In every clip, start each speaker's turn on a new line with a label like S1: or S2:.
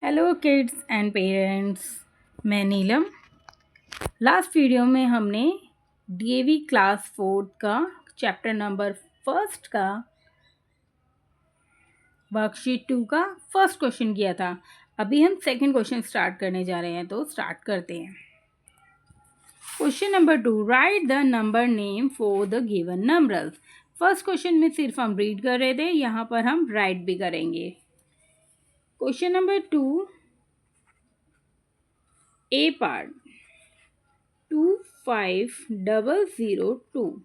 S1: Hello kids and parents, मैं नीलम। Last video में हमने डीएवी क्लास 4 का चैप्टर नंबर फर्स्ट का वर्कशीट 2 का फर्स्ट क्वेश्चन किया था। अभी हम सेकंड क्वेश्चन स्टार्ट करने जा रहे हैं, तो स्टार्ट करते हैं। Question number 2, right the number name for the given numbers. First question में सिर्फ हम रीड कर रहे थे, यहाँ पर हम राइट भी करेंगे। क्वेश्चन नंबर 2, ए part 25002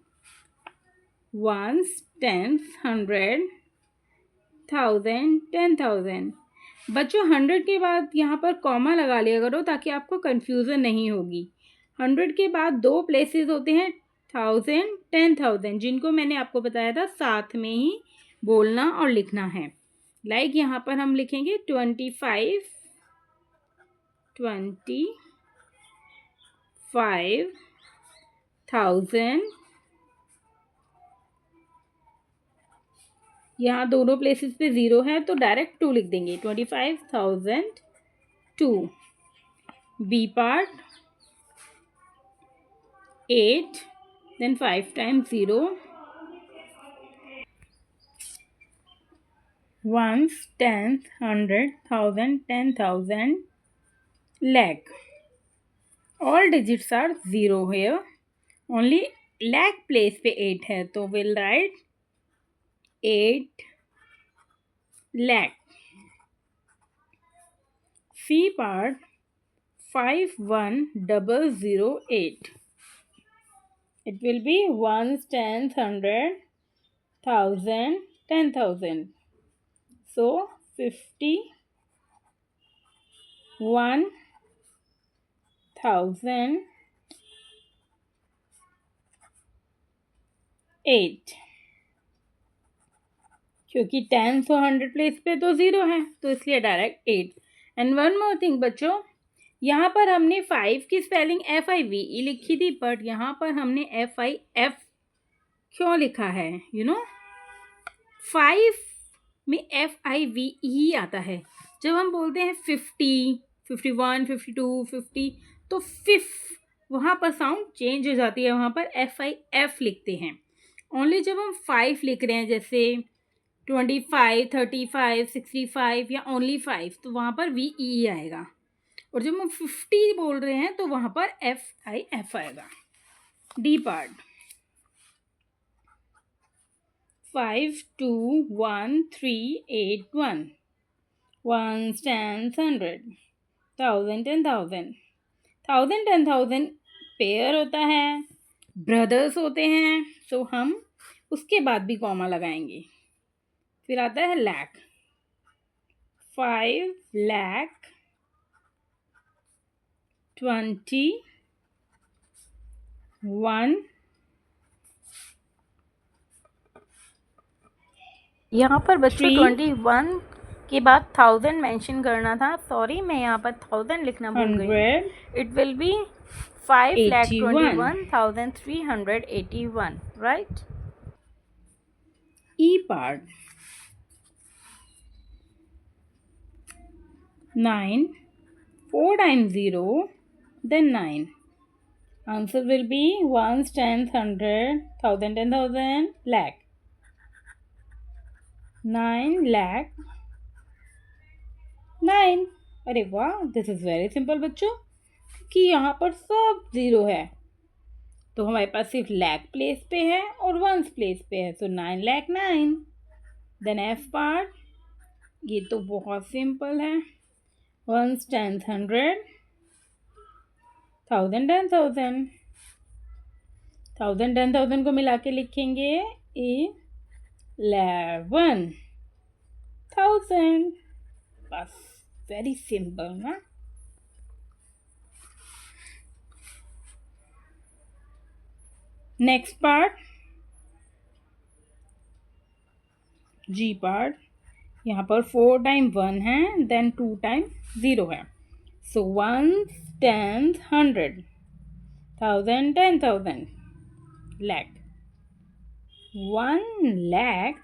S1: ones, tens, hundred, thousand, 10,000। बच्चों 100 के बाद यहाँ पर कॉमा लगा लिया करो ताकि आपको कंफ्यूजन नहीं होगी। 100 के बाद दो प्लेसेस होते हैं 1000, 10,000, जिनको मैंने आपको बताया था साथ में ही बोलना और लिखना है। लाइक यहाँ पर हम लिखेंगे 25 25,000। यहाँ दोनों प्लेसेस पे 0 है तो डायरेक्ट 2 लिख देंगे, 25,002। B part 8, then 5 times 0, ones, tens, 100, 1000, 10,000, lakh। All digits are 0 here, only lakh place पे 8 है, तो we'll write 8 lakh। C part 51008, it will be ones, tens, 100, 1000, 10,000, so 51,008। क्योंकि 10 और 100 प्लेस पे तो 0 है तो इसलिए direct 8। And one more thing बच्चों, यहाँ पर हमने 5 की स्पेलिंग FIVE लिखी थी, बट यहाँ पर हमने FIF क्यों लिखा है? 5 में FIVE ही आता है। जब हम बोलते हैं 50, 51, 52, 50, तो फिफ्थ वहाँ पर साउंड चेंज हो जाती है, वहाँ पर FIF लिखते हैं। ओनली जब हम 5 लिख रहे हैं, जैसे 25, 35, 65 या ओनली 5, तो वहाँ पर VE आएगा। और जब हम 50 बोल रहे हैं तो वहाँ पर FIF आएगा। D part 521381, ones, tens, 100, 1000, 10,000। 1000, 10,000 pair होता है, ब्रदर्स होते हैं, तो हम उसके बाद भी कॉमा लगाएंगे। फिर आता है लाख, 5,21,000। यहाँ पर बच्चों 21 के बाद 1000 मेंशन करना था, सॉरी मैं यहाँ पर 1000 लिखना भूल गई। It will be 5,21,381, right. E part 9, 4 times 0, then 9. Answer will be ones, tens, 100, 1000, 10,000, lakh। 9 lakh 9। अरे वाह, दिस इज वेरी सिंपल बच्चों, कि यहाँ पर सब 0 है तो हमारे पास सिर्फ लैख प्लेस पे है और वंस प्लेस पे है, तो 9 lakh 9। देन एफ पार्ट, ये तो बहुत सिंपल है, ones, tens, 100, 1000, 10,000। 1000, 10,000 को मिला के लिखेंगे 11,000। बस, वेरी सिंपल ना। नेक्स्ट पार्ट जी पार्ट, यहाँ पर 4 टाइम 1 है, देन 2 टाइम 0 है, सो ones, tens, 100, 1000, 10,000, lakh। 1 lakh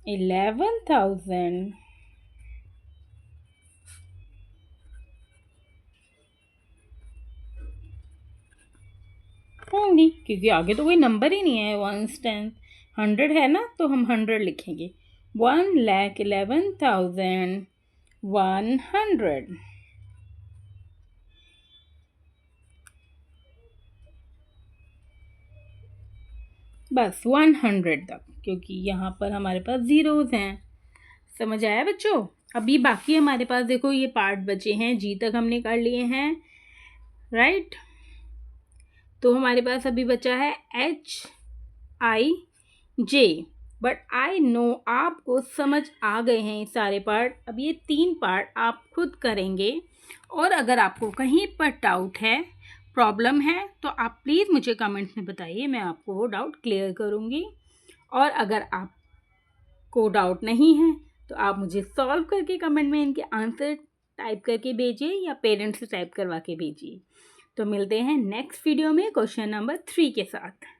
S1: 11,000 क्योंकि आगे तो कोई नंबर ही नहीं है। 1 10 100 है ना, तो हम 100 लिखेंगे। 1,11,100 बस 100 तक, क्योंकि यहाँ पर हमारे पास ज़ीरोज़ हैं। समझ आया बच्चों? अभी बाकी हमारे पास देखो ये पार्ट बचे हैं, जी तक हमने कर लिए हैं, राइट। तो हमारे पास अभी बचा है HIJ, बट आई नो आपको समझ आ गए हैं ये सारे पार्ट। अब ये 3 पार्ट आप खुद करेंगे, और अगर आपको कहीं पर डाउट है, प्रॉब्लम है, तो आप प्लीज़ मुझे कमेंट्स में बताइए, मैं आपको वो डाउट क्लियर करूँगी। और अगर आपको डाउट नहीं है तो आप मुझे सॉल्व करके कमेंट में इनके आंसर टाइप करके भेजिए, या पेरेंट्स से टाइप करवा के भेजिए। तो मिलते हैं नेक्स्ट वीडियो में क्वेश्चन नंबर 3 के साथ।